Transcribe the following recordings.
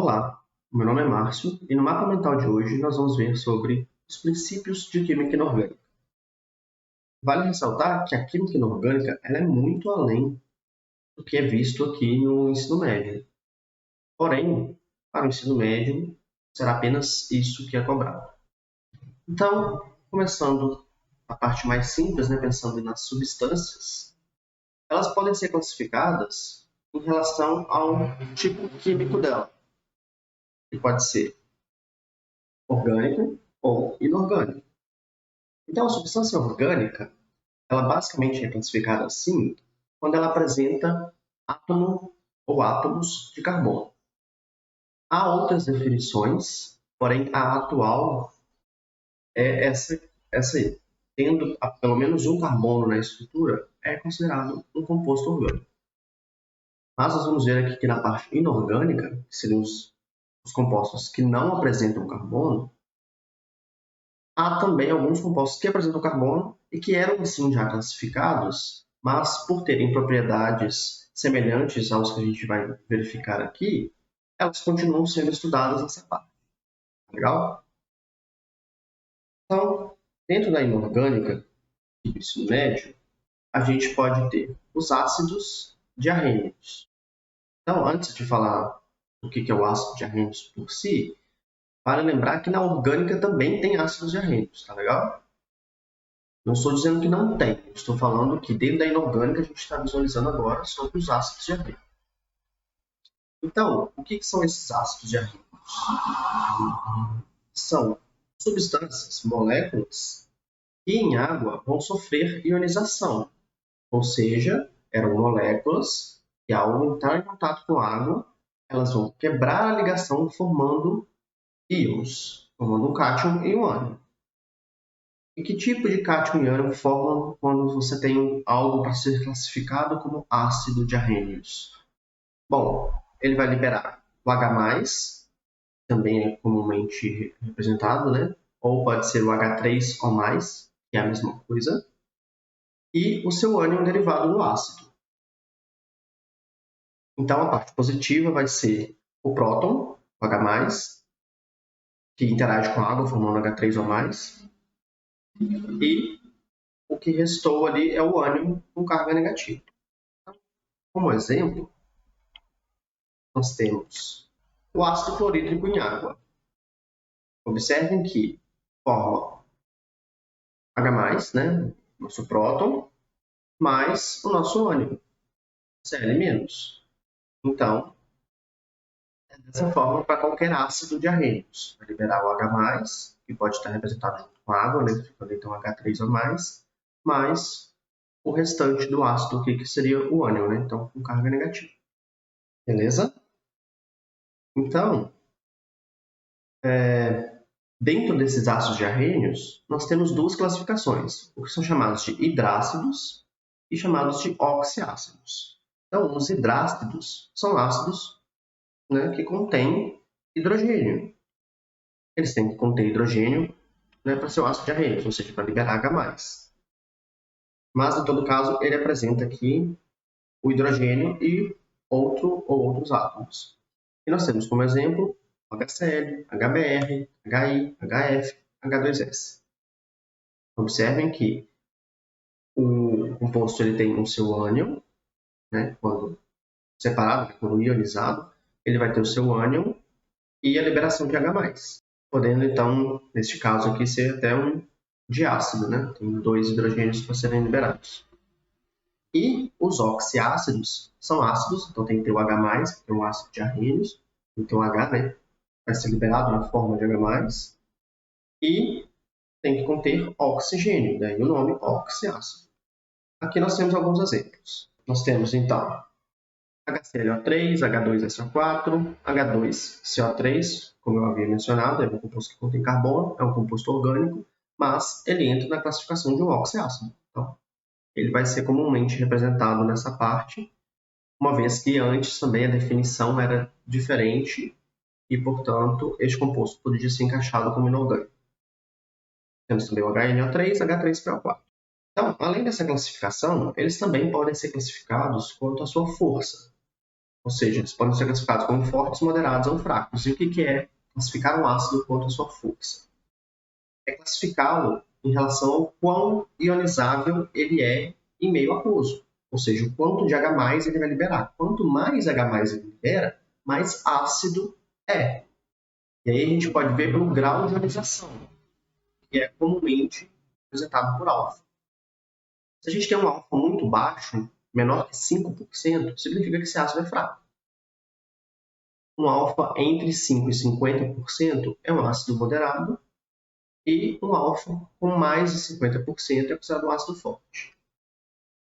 Olá, meu nome é Márcio e no mapa mental de hoje nós vamos ver sobre os princípios de química inorgânica. Vale ressaltar que a química inorgânica ela é muito além do que é visto aqui no ensino médio. Porém, para o ensino médio, será apenas isso que é cobrado. Então, começando a parte mais simples, pensando nas substâncias, elas podem ser classificadas em relação ao tipo químico dela, que pode ser orgânico ou inorgânico. Então, a substância orgânica, ela basicamente é classificada assim quando ela apresenta átomo ou átomos de carbono. Há outras definições, porém a atual é essa aí. Tendo pelo menos um carbono na estrutura, é considerado um composto orgânico. Mas nós vamos ver aqui que na parte inorgânica, que seriam os compostos que não apresentam carbono, há também alguns compostos que apresentam carbono e que eram assim já classificados, mas por terem propriedades semelhantes aos que a gente vai verificar aqui, elas continuam sendo estudadas nessa parte. Legal? Então, dentro da inorgânica e do ensino médio, a gente pode ter os ácidos diarrênicos. Então, antes de falar o que é o ácido diarrênico por si, vale lembrar que na orgânica também tem ácidos diarrênicos, tá legal? Não estou dizendo que não tem, estou falando que dentro da inorgânica a gente está visualizando agora sobre os ácidos diarrênicos. Então, o que são esses ácidos diarrênicos? São substâncias, moléculas, que em água vão sofrer ionização, ou seja, eram moléculas que ao entrar em contato com a água, elas vão quebrar a ligação formando íons, formando um cátion e um ânion. E que tipo de cátion e ânion formam quando você tem algo para ser classificado como ácido diarrênicos? Bom, ele vai liberar o H+, também é comumente representado, ou pode ser o H3O+, que é a mesma coisa, e o seu ânion derivado do ácido. Então, a parte positiva vai ser o próton, o H+, que interage com a água formando H3O+, e o que restou ali é o ânion com carga negativa. Como exemplo, nós temos o ácido clorídrico em água. Observem que forma H+, nosso próton, mais o nosso ânion, Cl-. Então, é dessa forma para qualquer ácido diarrênicos. Vai liberar o H+, que pode estar representado junto com a água, ficando então H3O+, mais o restante do ácido aqui, que seria o ânion, então com carga negativa. Beleza? Então, dentro desses ácidos diarrênicos, nós temos duas classificações, o que são chamados de hidrácidos e chamados de oxiácidos. Então, os hidrácidos são ácidos que contêm hidrogênio. Eles têm que conter hidrogênio para ser o ácido diarrênico, ou seja, para liberar H+. Mas, em todo caso, ele apresenta aqui o hidrogênio e outros átomos. E nós temos como exemplo HCl, HBr, HI, HF, H2S. Observem que o composto ele tem o seu ânion, quando separado, quando ionizado, ele vai ter o seu ânion e a liberação de H+, podendo então, neste caso aqui, ser até um diácido, tem 2 hidrogênios para serem liberados. E os oxiácidos são ácidos, então tem que ter o H+, que é um ácido diarrênico, então H, vai ser liberado na forma de H+, e tem que conter oxigênio, daí o nome oxiácido. Aqui nós temos alguns exemplos. Nós temos então HClO3, H2SO4, H2CO3, como eu havia mencionado, é um composto que contém carbono, é um composto orgânico, mas ele entra na classificação de um oxiácido. Então, ele vai ser comumente representado nessa parte, uma vez que antes também a definição era diferente e, portanto, este composto poderia ser encaixado como inorgânico. Temos também o HNO3, H3PO4. Então, além dessa classificação, eles também podem ser classificados quanto à sua força. Ou seja, eles podem ser classificados como fortes, moderados ou fracos. E o que é classificar um ácido quanto à sua força? É classificá-lo em relação ao quão ionizável ele é em meio aquoso. Ou seja, o quanto de H+ ele vai liberar. Quanto mais H+ ele libera, mais ácido é. E aí a gente pode ver pelo grau de ionização, que é comumente representado por alfa. Se a gente tem um alfa muito baixo, menor que 5%, significa que esse ácido é fraco. Um alfa entre 5% e 50% é um ácido moderado, e um alfa com mais de 50% é considerado um ácido forte.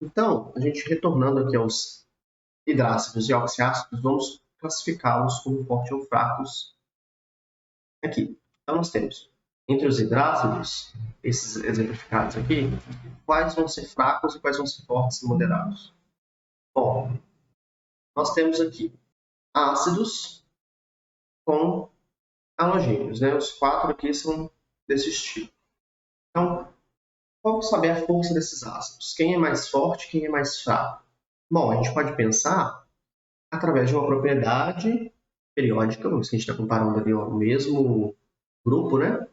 Então, a gente retornando aqui aos hidrácidos e oxiácidos, vamos classificá-los como fortes ou fracos aqui. Então, nós temos, entre os hidrácidos, esses exemplificados aqui, quais vão ser fracos e quais vão ser fortes e moderados. Bom, nós temos aqui ácidos com halogênios, né? Os 4 aqui são desse tipo. Então, como saber a força desses ácidos? Quem é mais forte, quem é mais fraco? Bom, a gente pode pensar através de uma propriedade periódica, que a gente está comparando ali o mesmo grupo, né?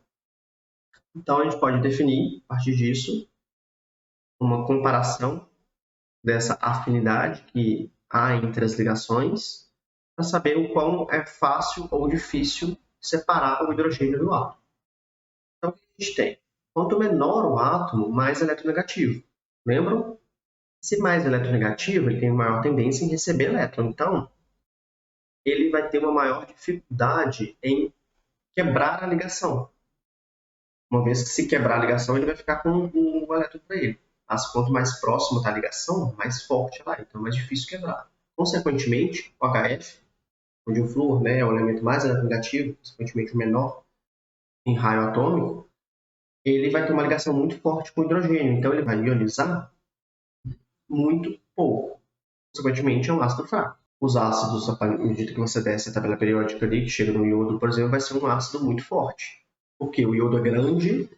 Então, a gente pode definir, a partir disso, uma comparação dessa afinidade que há entre as ligações, para saber o quão é fácil ou difícil separar o hidrogênio do átomo. Então, o que a gente tem? Quanto menor o átomo, mais eletronegativo. Lembram? Se mais eletronegativo, ele tem maior tendência em receber elétron. Então, ele vai ter uma maior dificuldade em quebrar a ligação. Uma vez que se quebrar a ligação, ele vai ficar com o elétron para ele. Mas quanto mais próximo está a ligação, mais forte ela é. Então, é mais difícil quebrar. Consequentemente, o HF, onde o flúor, né, é o elemento mais eletronegativo, consequentemente o menor em raio atômico, ele vai ter uma ligação muito forte com o hidrogênio. Então, ele vai ionizar muito pouco. Consequentemente, é um ácido fraco. Os ácidos, à medida que você desce a tabela periódica ali, que chega no iodo, por exemplo, vai ser um ácido muito forte. Porque o iodo é grande,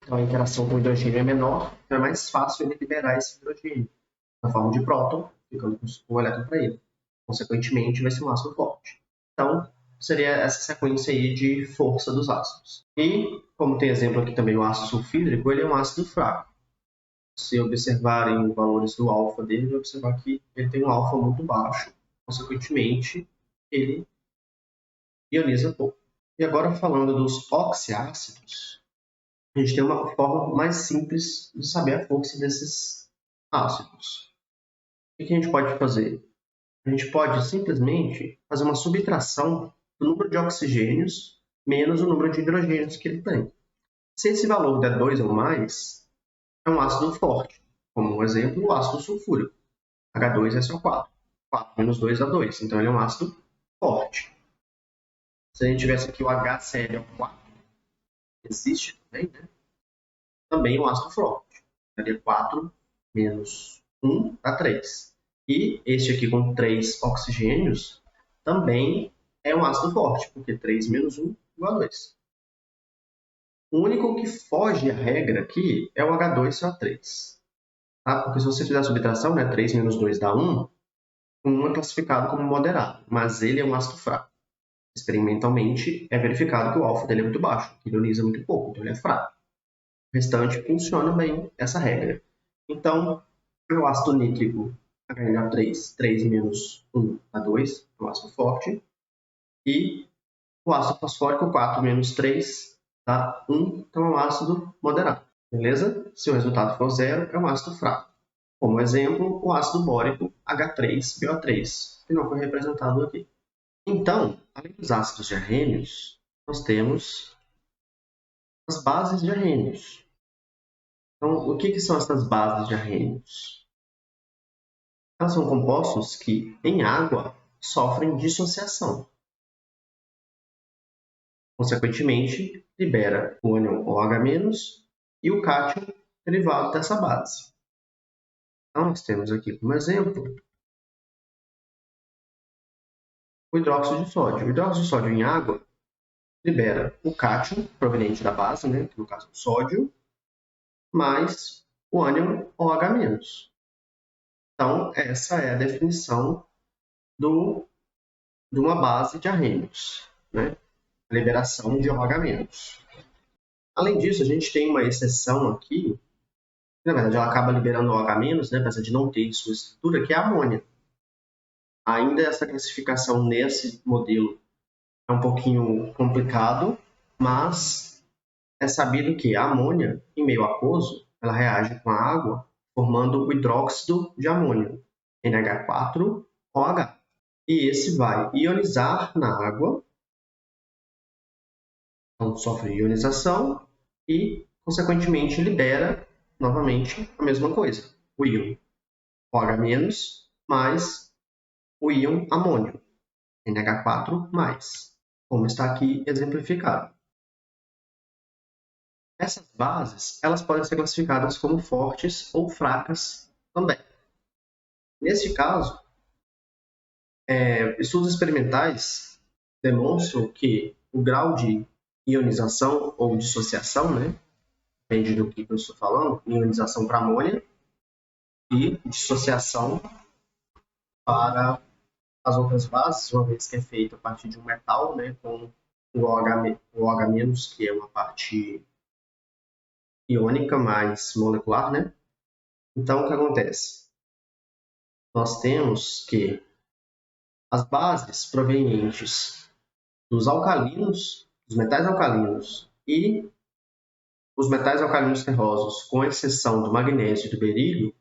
então a interação com o hidrogênio é menor, então é mais fácil ele liberar esse hidrogênio na forma de próton, ficando com o elétron para ele. Consequentemente, vai ser um ácido forte. Então, seria essa sequência aí de força dos ácidos. E, como tem exemplo aqui também o ácido sulfídrico, ele é um ácido fraco. Se observarem os valores do alfa dele, vai observar que ele tem um alfa muito baixo. Consequentemente, ele ioniza pouco. E agora, falando dos oxiácidos, a gente tem uma forma mais simples de saber a força desses ácidos. O que a gente pode fazer? A gente pode simplesmente fazer uma subtração do número de oxigênios menos o número de hidrogênios que ele tem. Se esse valor der 2 ou mais, é um ácido forte. Como um exemplo, o ácido sulfúrico. H2SO4. 4 menos 2 dá 2. Então, ele é um ácido forte. Se a gente tivesse aqui o HCl4, que existe também, né? Também é um ácido forte. Daria 4 menos 1 dá 3. E este aqui com 3 oxigênios também é um ácido forte, porque 3 menos 1 igual a 2. O único que foge à regra aqui é o H2CO3. Tá? Porque se você fizer a subtração, né, 3 menos 2 dá 1, 1 é classificado como moderado, mas ele é um ácido fraco. Experimentalmente, é verificado que o alfa dele é muito baixo, que ele ioniza muito pouco, então ele é fraco. O restante funciona bem essa regra. Então, o ácido nítrico HNO3, 3 menos 1 dá 2, é um ácido forte. E o ácido fosfórico, 4 menos 3 dá 1, então é um ácido moderado. Beleza? Se o resultado for 0, é um ácido fraco. Como exemplo, o ácido bórico H3BO3, que não foi representado aqui. Então, além dos ácidos diarrênios, nós temos as bases diarrênios. Então, o que são essas bases diarrênios? Elas são compostos que, em água, sofrem dissociação. Consequentemente, libera o ânion OH- e o cátion derivado dessa base. Então, nós temos aqui como exemplo o hidróxido de sódio. O hidróxido de sódio em água libera o cátion, proveniente da base, né, que no caso é o sódio, mais o ânion OH-. Então, essa é a definição de uma base de arrênios, né? Liberação de OH-. Além disso, a gente tem uma exceção aqui, que, na verdade, ela acaba liberando OH-, né, apesar de não ter sua estrutura, que é a amônia. Ainda essa classificação nesse modelo é um pouquinho complicado, mas é sabido que a amônia, em meio aquoso, ela reage com a água, formando o hidróxido de amônio, NH4OH. E esse vai ionizar na água, então sofre ionização e, consequentemente, libera novamente a mesma coisa, o íon OH- mais o íon amônio, NH4+, como está aqui exemplificado. Essas bases, elas podem ser classificadas como fortes ou fracas também. Neste caso, estudos experimentais demonstram que o grau de ionização ou dissociação, né, depende do que eu estou falando, ionização para amônia e dissociação para as outras bases, uma vez que é feito a partir de um metal, né, com o OH-, que é uma parte iônica mais molecular, né? Então, o que acontece? Nós temos que as bases provenientes dos alcalinos, dos metais alcalinos e os metais alcalinos terrosos, com exceção do magnésio e do berílio,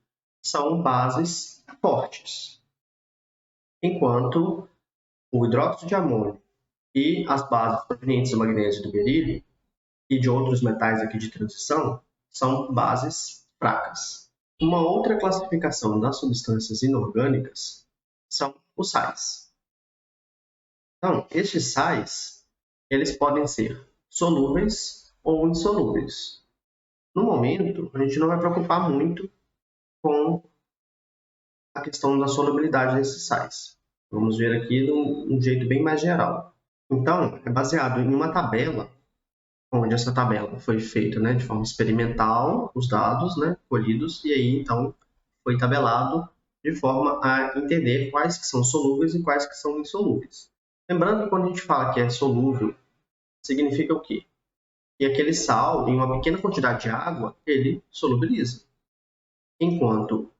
são bases fortes, enquanto o hidróxido de amônio e as bases provenientes do magnésio e do berílio e de outros metais aqui de transição são bases fracas. Uma outra classificação das substâncias inorgânicas são os sais. Então, estes sais, eles podem ser solúveis ou insolúveis. No momento, a gente não vai preocupar muito com a questão da solubilidade desses sais. Vamos ver aqui de um jeito bem mais geral. Então, é baseado em uma tabela, onde essa tabela foi feita, né, de forma experimental, os dados, né, colhidos, e aí, então, foi tabelado de forma a entender quais que são solúveis e quais que são insolúveis. Lembrando que quando a gente fala que é solúvel, significa o quê? Que aquele sal, em uma pequena quantidade de água, ele solubiliza. Enquanto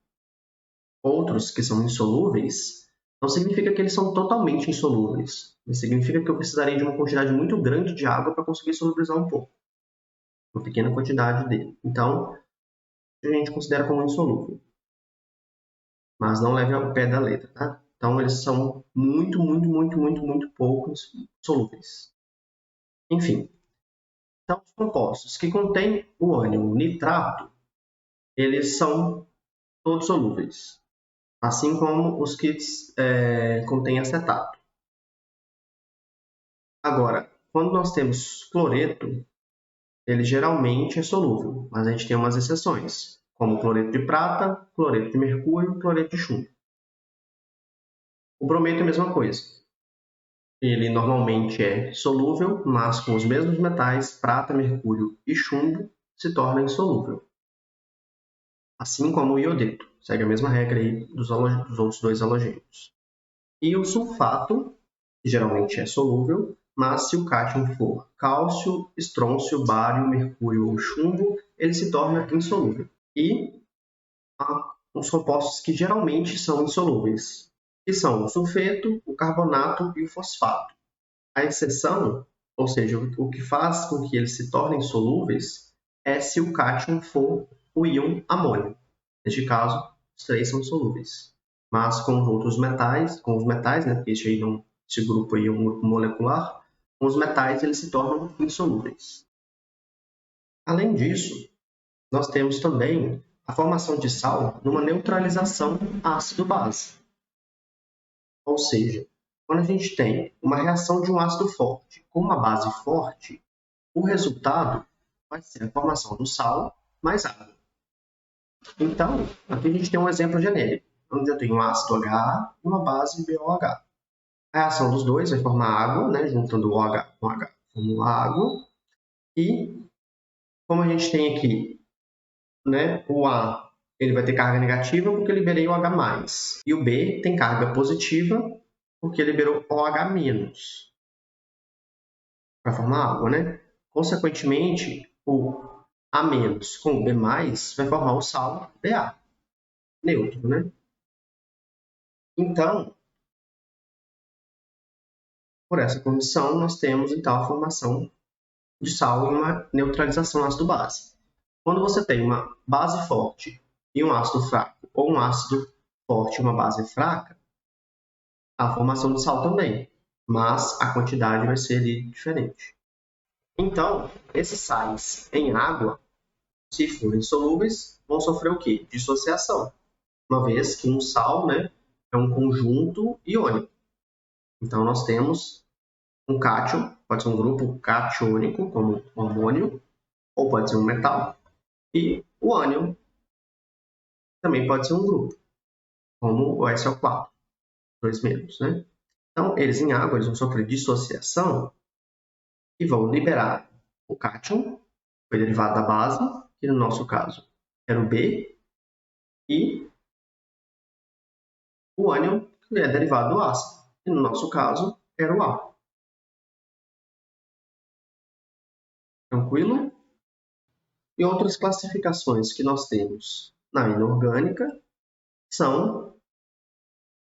outros que são insolúveis, não significa que eles são totalmente insolúveis. Significa que eu precisaria de uma quantidade muito grande de água para conseguir solubilizar um pouco. Uma pequena quantidade dele. Então, a gente considera como insolúvel. Mas não leve ao pé da letra, tá? Então, eles são muito poucos solúveis. Enfim, então, os compostos que contêm o ânion nitrato, eles são todos solúveis, assim como os que contêm acetato. Agora, quando nós temos cloreto, ele geralmente é solúvel, mas a gente tem umas exceções, como cloreto de prata, cloreto de mercúrio e cloreto de chumbo. O brometo é a mesma coisa. Ele normalmente é solúvel, mas com os mesmos metais, prata, mercúrio e chumbo, se torna insolúvel. Assim como o iodeto, segue a mesma regra aí dos outros dois halogênios. E o sulfato, que geralmente é solúvel, mas se o cátion for cálcio, estrôncio, bário, mercúrio ou chumbo, ele se torna insolúvel. E há os compostos que geralmente são insolúveis, que são o sulfeto, o carbonato e o fosfato. A exceção, ou seja, o que faz com que eles se tornem solúveis, é se o cátion for o íon amônio. Neste caso, os três são solúveis. Mas com os outros metais, né, porque esse grupo aí é um grupo molecular, com os metais eles se tornam insolúveis. Além disso, nós temos também a formação de sal numa neutralização ácido-base. Ou seja, quando a gente tem uma reação de um ácido forte com uma base forte, o resultado vai ser a formação do sal mais água. Então, aqui a gente tem um exemplo genérico, onde eu tenho um ácido HA e uma base BOH. A reação dos dois vai formar água, né, juntando o OH com H, forma água. E, como a gente tem aqui, né, o A ele vai ter carga negativa porque eu liberei o H+. E o B tem carga positiva porque liberou OH- para formar água, né? Consequentemente, o A- com o B+, vai formar o sal Ba, neutro, né? Então, por essa condição, nós temos então a formação de sal e uma neutralização ácido-base. Quando você tem uma base forte e um ácido fraco, ou um ácido forte e uma base fraca, a formação de sal também, mas a quantidade vai ser ali diferente. Então, esses sais em água, se forem solúveis, vão sofrer o quê? Dissociação, uma vez que um sal, né, é um conjunto iônico. Então, nós temos um cátion, pode ser um grupo catiônico, como o amônio, ou pode ser um metal, e o ânion também pode ser um grupo, como o SO4, 2 menos, né? Então, eles em água eles vão sofrer dissociação e vão liberar o cátion, que foi derivado da base, que no nosso caso era o B, e o ânion, que é derivado do ácido, que no nosso caso era o A. Tranquilo? E outras classificações que nós temos na inorgânica são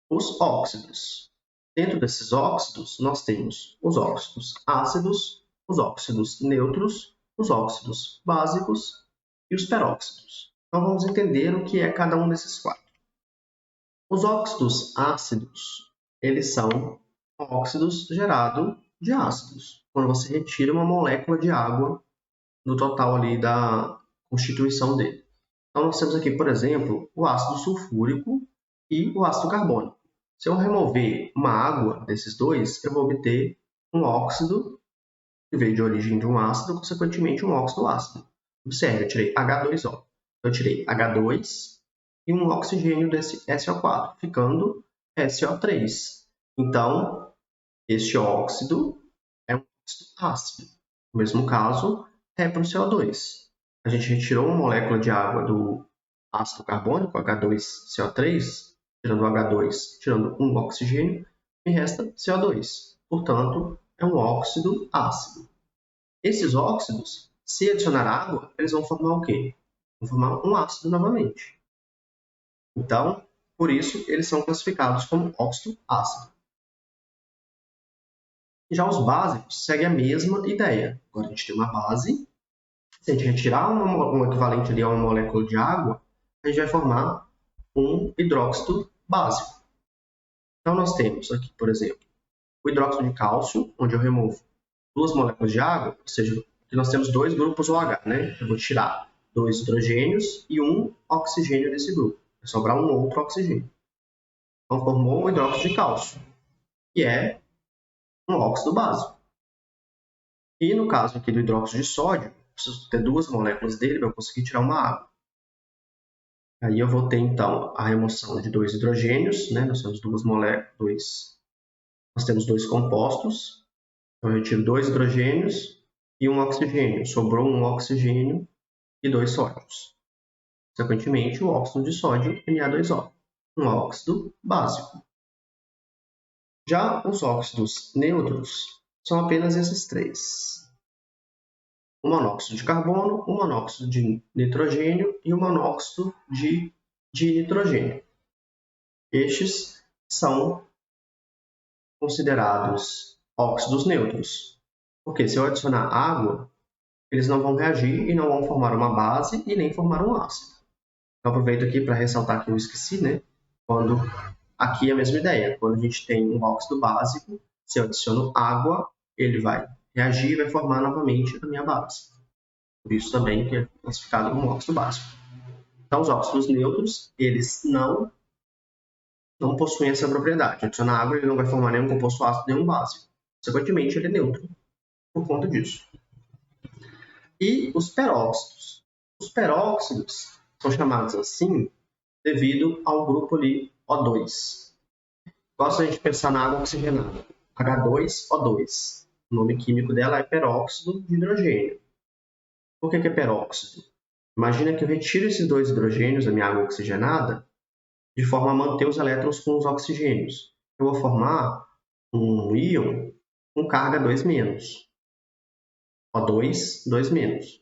os óxidos. Dentro desses óxidos, nós temos os óxidos ácidos, os óxidos neutros, os óxidos básicos e os peróxidos. Então, vamos entender o que é cada um desses quatro. Os óxidos ácidos, eles são óxidos gerados de ácidos, quando você retira uma molécula de água do total ali da constituição dele. Então, nós temos aqui, por exemplo, o ácido sulfúrico e o ácido carbônico. Se eu remover uma água desses dois, eu vou obter um óxido que veio de origem de um ácido, consequentemente um óxido ácido. Observe, eu tirei H2O. Eu tirei H2 e um oxigênio desse SO4, ficando SO3. Então, este óxido é um óxido ácido. No mesmo caso, é para o CO2. A gente retirou uma molécula de água do ácido carbônico, H2CO3, tirando o H2, tirando um oxigênio, e resta CO2. Portanto, é um óxido ácido. Esses óxidos, se adicionar água, eles vão formar o quê? Vão formar um ácido novamente. Então, por isso, eles são classificados como óxido ácido. Já os básicos seguem a mesma ideia. Agora a gente tem uma base. Se a gente retirar um equivalente ali a uma molécula de água, a gente vai formar um hidróxido básico. Então, nós temos aqui, por exemplo, o hidróxido de cálcio, onde eu removo duas moléculas de água, ou seja, aqui nós temos dois grupos OH, né? Eu vou tirar dois hidrogênios e um oxigênio desse grupo. Vai sobrar um outro oxigênio. Então, formou o hidróxido de cálcio, que é um óxido básico. E no caso aqui do hidróxido de sódio, preciso ter duas moléculas dele para eu conseguir tirar uma água. Aí eu vou ter, então, a remoção de dois hidrogênios, né? Nós temos duas moléculas, nós temos dois compostos. Então, eu retiro dois hidrogênios e um oxigênio. Sobrou um oxigênio e dois sódios. Consequentemente, o óxido de sódio, Na2O, um óxido básico. Já os óxidos neutros são apenas esses três. O monóxido de carbono, o monóxido de nitrogênio e o monóxido de dinitrogênio. Estes são considerados óxidos neutros, porque se eu adicionar água, eles não vão reagir e não vão formar uma base e nem formar um ácido. Eu aproveito aqui para ressaltar que eu esqueci, né? Quando aqui é a mesma ideia, quando a gente tem um óxido básico, se eu adiciono água, ele vai reagir e vai formar novamente a minha base. Por isso também que é classificado como óxido básico. Então, os óxidos neutros, eles não possuem essa propriedade. Adicionar água, ele não vai formar nenhum composto ácido, nenhum básico. Consequentemente, ele é neutro por conta disso. E os peróxidos. Os peróxidos são chamados assim devido ao grupo ali O2. Gosto de pensar na água oxigenada. H2O2. O nome químico dela é peróxido de hidrogênio. Por que é peróxido? Imagina que eu retiro esses dois hidrogênios da minha água oxigenada de forma a manter os elétrons com os oxigênios. eu vou formar um íon com carga 2-. O2, 2-.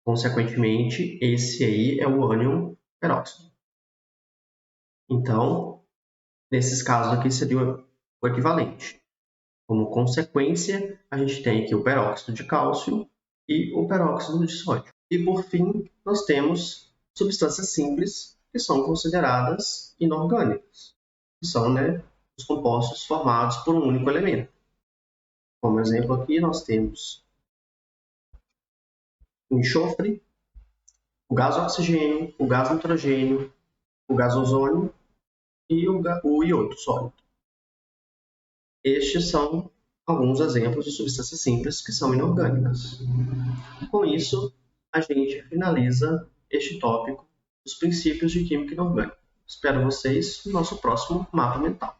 Consequentemente, esse aí é o ânion peróxido. Então, nesses casos aqui seria o equivalente. Como consequência, a gente tem aqui o peróxido de cálcio e o peróxido de sódio. E, por fim, nós temos substâncias simples que são consideradas inorgânicas, que são os compostos formados por um único elemento. Como exemplo aqui, nós temos o enxofre, o gás oxigênio, o gás nitrogênio, o gás ozônio e o iodo sólido. Estes são alguns exemplos de substâncias simples que são inorgânicas. Com isso, a gente finaliza este tópico dos princípios de química inorgânica. Espero vocês no nosso próximo mapa mental.